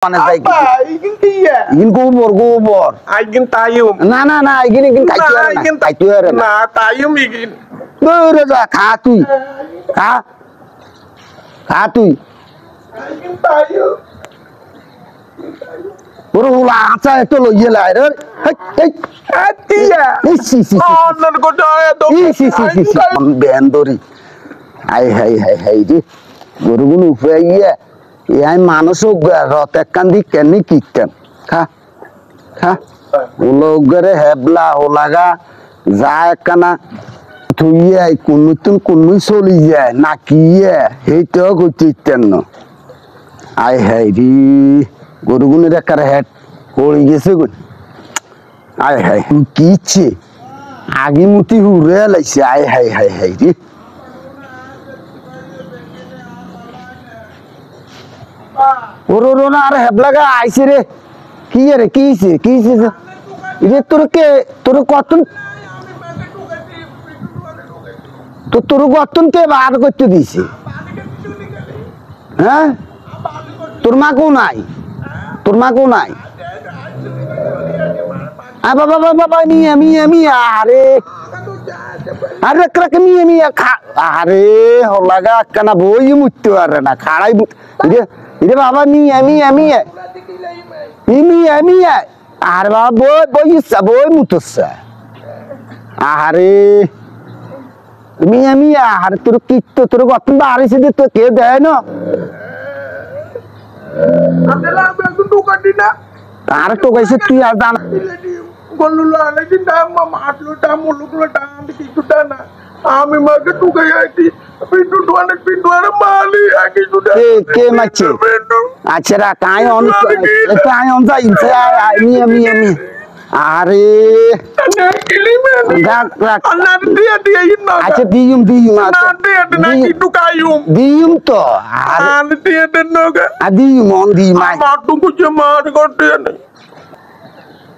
Mana saya ingin kubur. Ingin tayum. Nah, ingin kaituan. Nah, tayum ingin. Berada katui. Katui. Ingin tayum. Berulang saya itu lo yelah. Hati ya. Si. Oh, narkotika tu. Si. Bendori. Hai di. Guru upaya. Ya মানুষও রতেকান দি কেনি কিতেন খা উলগরে হেবলা ওলাগা যায় কানা থুইয়া কোনতুন কোনই চলি যায় নাকিয়ে হেইটাও গতিতেন ন I হাইরি গরুগুনের একার হেড পড়ে গেছে গুন আই হাই কিছে আগি মুতি হুরে লাইছে I হাইরি Orang heblaga aise re, kisi. Ini turu kotun ke bahar kote disi. Hah? Turma ko nai. Baba mia are krak mia are holaga kana boy muttu arana kharai Ini baba mia. Are baba boy mutussa. Are mia. Are turu gotun bari se de to ke de no. Adela aku tu kadina. Are to kaise tu ya dan. Golula lagi nama matlu tamu lukla tamu itu dana. Ami maga tu kaya ti. Pintu mali lagi sudah. Ke mace. Acara kayon sa insa mia. Are Gak. Allah dia ini. Acha dium. Nanti ada nak itu kayum. Dium to. Nanti dia ada naga. Dium on di mai. Matu kucemar kotian.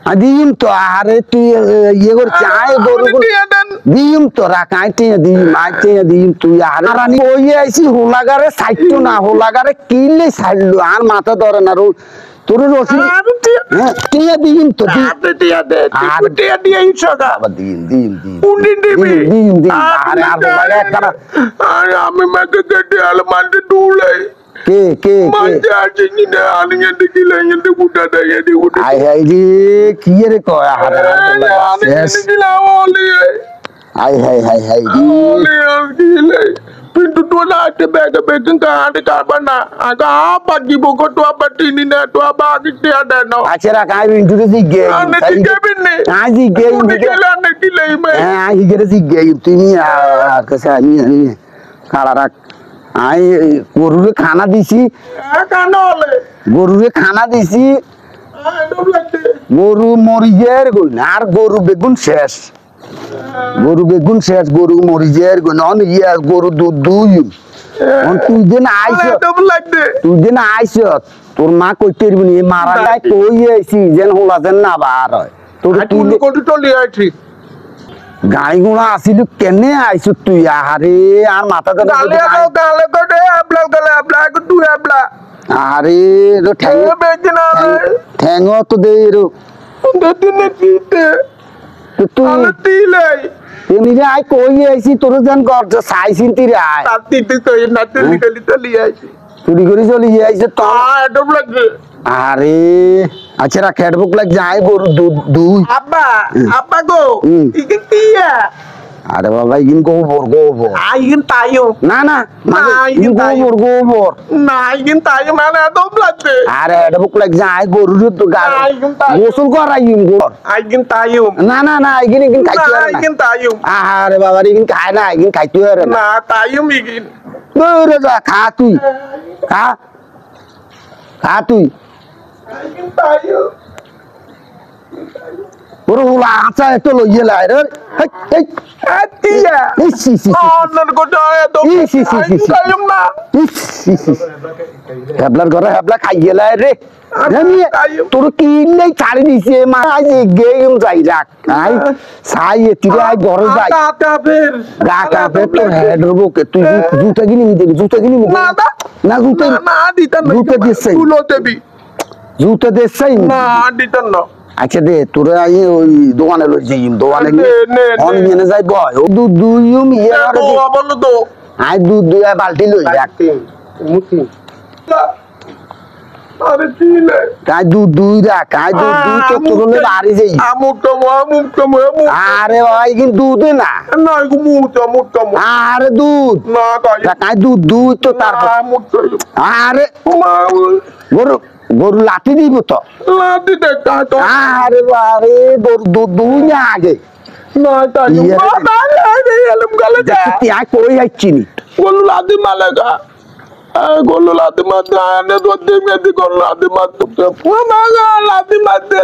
Dium to are tu ye gor chai gor dium to ra kai te dium tu ya rani oye aisi holagare saitto na holagare kille sallu ar mata dore na ro toru rosi te dium to dia insaga dium undin dium are holaga kara ami maga gede almande dulai ke manja jinni ne alnya dikile nyende kuda daya di kuda ai di kiyere ko yes dikila oli ai di oli gile pintu tu na te bega ka ade karbana aga apa di boko tu apa tini na tu apa kite ada no achera kai pintu di ge ane tige binne aji ge dikila ne kile me ai ge di ge tini kasa ni kala আই গরুরে খানা দিছি গরু মরিজের গুণ আর গরু বেগুন শেষ গরু মরিজের গুণ অন ইয়া গরু দুধ দুইম তুই দিন আইছ তোর মা কইতে দিবনি মারা গায় কই আইছি যেন হোলা যেন না বার হয় তোর কোটি চলি আইছি গাড়ি গুণা আসিল কেনে আইছ তুই আহারে আর মাথা গালে করে এবলা তুই এবলা আরে তো ঠ্যাং তো দে রো দিনে দিতে তুই তিলাই এমনি আই কই আইছি তোর জান গর সাইছিন তিরে আয় তাতিতে কই না তেলি চলি আইছি চুরি করে চলি আইছে তো এডম লাগে আরে আচ্ছা খেটবুক লাগ যায় গরু দুই আব্বা গো ইগিন তিয়া আরে বাবা ইগিন গোবর ইগিন তাইও না মানে ইগিন গোবর না ইগিন তাইও মানে এডম লাগে আরে খেটবুক লাগ যায় গরু তো গোসল করাইম গর ইগিন তাইও না ইগিন খাইতে না ইগিন তাইও আরে বাবা ইগিন খায় না ইগিন খাইতে আরে না তাইও ইগিন বরে যা খা তুই তুই ইগিন তাইও Berulang saya itu lo yelah, hati ya. Si. Oh, narkotika tu. Si. Kayum na. Hebla kaya lah re. তোর কিনলেই ছাড়ি দিছে মাই গেম যাই রাখ আই সাই তিরে আই ঘরে যাই গা কাপে তোর হেড রবকে তুই জুতা কিনে নিবি না জুতা না দিতা না জুতা দিছে ফুলো দেবি জুতো দেশাই না দিতেন না আচ্ছা দে তোরে আই ওই দোকানে লই যাই দোকানে নে, নে, অন নে। নিয়ে যাই বয় ও দুধ দুইও মিয়ে আর তো বলো তো আই দুধ দুই বালতি লই রাখ আরে চিলে কাই দুধ দুই রাখ কাই দুধ দুই তো তোলে বাড়ি যাই আমুক কামো আরে ভাই কিন্তু দুধ না না গো মুখ কামো আরে দুধ না তাই কাই দুধ দুই তো তারপর মুখ আরে মা গরু গরু লাঠি দিব তো লাদি দেখা তো আরে বারে গরু দুধ দুই না আগে না তাই ইয়ে। না না এলম গালে যা তুই আই কই যাচ্ছিনি গোলু লাদি মালেগা গোলু লাদি মাতে আনে দো দে মেদি গোলু লাদি মাতে মা লাদি মাতে